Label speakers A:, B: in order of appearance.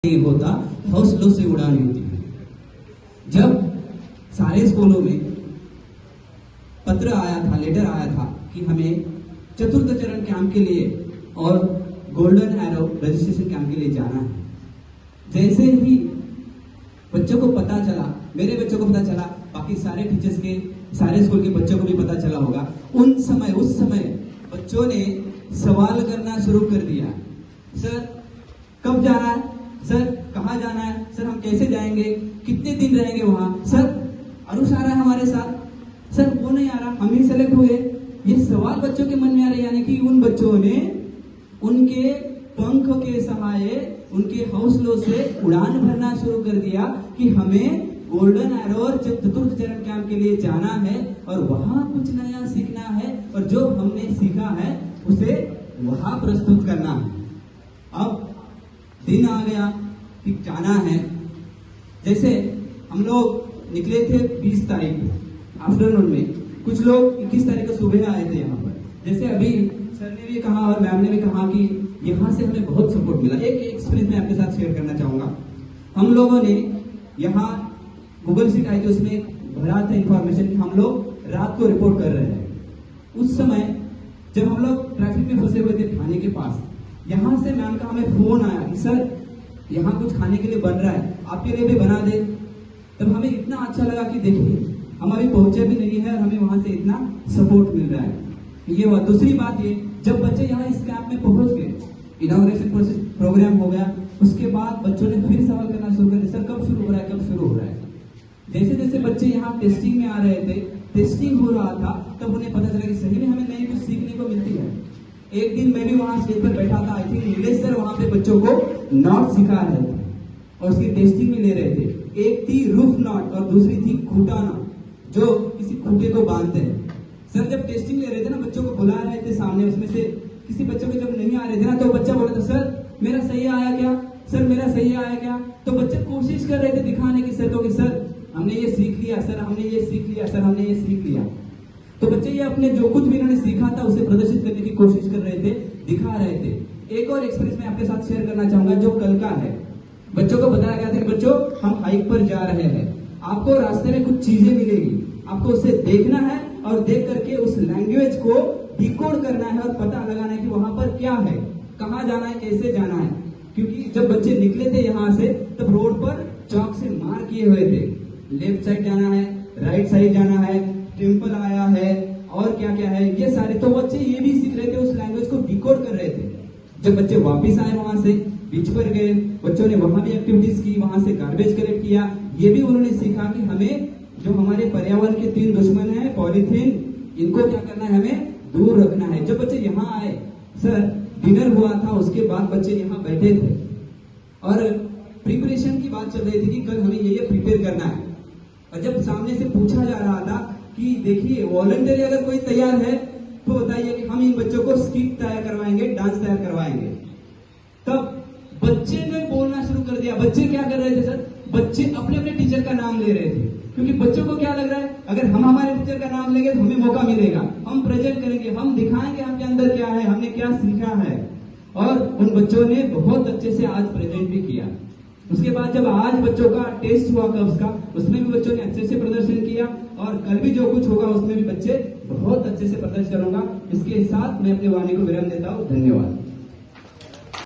A: नहीं होता, हौसलों से उड़ान होती है। जब सारे स्कूलों में पत्र आया था, लेटर आया था कि हमें चतुर्थ चरण कैंप के लिए और गोल्डन एरो रजिस्ट्रेशन कैंप के लिए जाना है, जैसे ही बच्चों को पता चला, मेरे बच्चों को पता चला, बाकी सारे टीचर्स के, सारे स्कूल के बच्चों को भी पता चला होगा, उस समय बच्चों ने सवाल करना शुरू कर दिया। सर कब जाना है, सर कहाँ जाना है, सर हम कैसे जाएंगे, कितने दिन रहेंगे वहां, सर अरुष आ रहा है हमारे साथ, सर वो नहीं आ रहा, हम ही सेलेक्ट हुए। ये सवाल बच्चों के मन में आ रहे, यानी कि उन बच्चों ने उनके पंख के सहाय, उनके हौसलों से उड़ान भरना शुरू कर दिया कि हमें गोल्डन एरो और चतुर्थ चरण कैंप के लिए जाना है और वहां कुछ नया सीखना है और जो हमने सीखा है उसे वहां प्रस्तुत करना है। अब दिन आ गया कि जाना है। जैसे हम लोग निकले थे 20 तारीख आफ्टरनून में, कुछ लोग 21 तारीख को सुबह आए थे यहाँ पर। जैसे अभी सर ने भी कहा और मैम ने भी कहा कि यहाँ से हमें बहुत सपोर्ट मिला। एक एक्सपीरियंस मैं आपके साथ शेयर करना चाहूंगा। हम लोगों ने यहाँ गूगल शीट आई थी, उसमें भरा था इंफॉर्मेशन कि हम लोग रात को रिपोर्ट कर रहे हैं। उस समय जब हम लोग ट्रैफिक में फंसे हुए थे थाने के पास, यहाँ से मैम का हमें फोन आया कि सर यहाँ कुछ खाने के लिए बन रहा है, आपके लिए भी बना दे। तब हमें इतना अच्छा लगा कि देखिए हम अभी पहुंचे भी नहीं है और हमें वहां से इतना सपोर्ट मिल रहा है। ये हुआ। दूसरी बात ये, जब बच्चे यहाँ इस कैंप में पहुंच गए, इनॉग्रेशन प्रोग्राम हो गया, उसके बाद बच्चों ने फिर सवाल करना शुरू कर दिया, सर कब शुरू हो रहा है, कब शुरू हो रहा है। जैसे जैसे बच्चे यहाँ टेस्टिंग में आ रहे थे, टेस्टिंग हो रहा था, तब उन्हें पता चला कि सही में हमें नई कुछ सीखने को मिलती है। एक दिन मैं भी वहां स्टेज पर बैठा था, आई थिंक नीलेश सर वहां पे बच्चों को नॉट सिखा रहे थे और उसकी टेस्टिंग में ले रहे थे। एक थी रूफ नॉट और दूसरी थी खूंटा नॉट, जो किसी खूंटे को बांधते हैं। सर जब टेस्टिंग ले रहे थे ना, बच्चों को बुला रहे थे सामने, उसमें से किसी बच्चों को जब नहीं आ रहे थे ना, तो बच्चा बोला था सर मेरा सही आया क्या, सर मेरा सही आया क्या। तो बच्चे कोशिश कर रहे थे दिखाने की सर को कि सर हमने ये सीख लिया, सर हमने ये सीख लिया, सर हमने ये सीख लिया। तो बच्चे ये अपने जो कुछ भी इन्होंने सीखा था उसे प्रदर्शित करने की कोशिश कर रहे थे, दिखा रहे थे। एक और एक्सपीरियंस मैं आपके साथ शेयर करना चाहूंगा जो कल का है। बच्चों को बताया गया था कि बच्चों हम हाइक पर जा रहे हैं, आपको रास्ते में कुछ चीजें मिलेगी, आपको उसे देखना है और देख करके उस लैंग्वेज को डिकोड करना है और पता लगाना है कि वहां पर क्या है, कहाँ जाना है, कैसे जाना है। क्योंकि जब बच्चे निकले थे यहाँ से तब रोड पर चौक से मार किए हुए थे, लेफ्ट साइड जाना है, राइट साइड जाना है, टेम्पल आया है और क्या क्या है, ये सारे। तो बच्चे ये भी सीख रहे थे, उस लैंग्वेज को डिकोड कर रहे थे। जब बच्चे वापस आए वहां से, बीच पर गए, बच्चों ने वहां भी एक्टिविटीज की, वहां से गार्बेज कलेक्ट किया। ये भी उन्होंने सीखा कि हमें जो हमारे पर्यावरण के 3 दुश्मन है, पॉलीथीन, इनको क्या करना है, हमें दूर रखना है। जब बच्चे यहाँ आए, सर डिनर हुआ था, उसके बाद बच्चे यहाँ बैठे थे और प्रिपरेशन की बात चल रही थी कि कल हमें ये प्रिपेयर करना है। और जब सामने से पूछा जा रहा था कि देखिए वॉलंटरी अगर कोई तैयार है तो बताइए कि हम इन बच्चों को स्किट तैयार करवाएंगे, डांस तैयार करवाएंगे। तब बच्चे ने बोलना शुरू कर दिया। बच्चे क्या कर रहे थे सर, बच्चे अपने अपने टीचर का नाम ले रहे थे, क्योंकि बच्चों को क्या लग रहा है, अगर हम हमारे टीचर का नाम लेंगे तो हमें मौका मिलेगा, हम प्रेजेंट करेंगे, हम दिखाएंगे हमके अंदर क्या है, हमने क्या सीखा है। और उन बच्चों ने बहुत अच्छे से आज प्रेजेंट भी किया। उसके बाद जब आज बच्चों का टेस्ट हुआ कब्स का, उसमें भी बच्चों ने अच्छे से प्रदर्शन किया और कल भी जो कुछ होगा उसमें भी बच्चे बहुत अच्छे से प्रदर्शन करूंगा। इसके साथ मैं अपनी वाणी को विराम देता हूँ। धन्यवाद।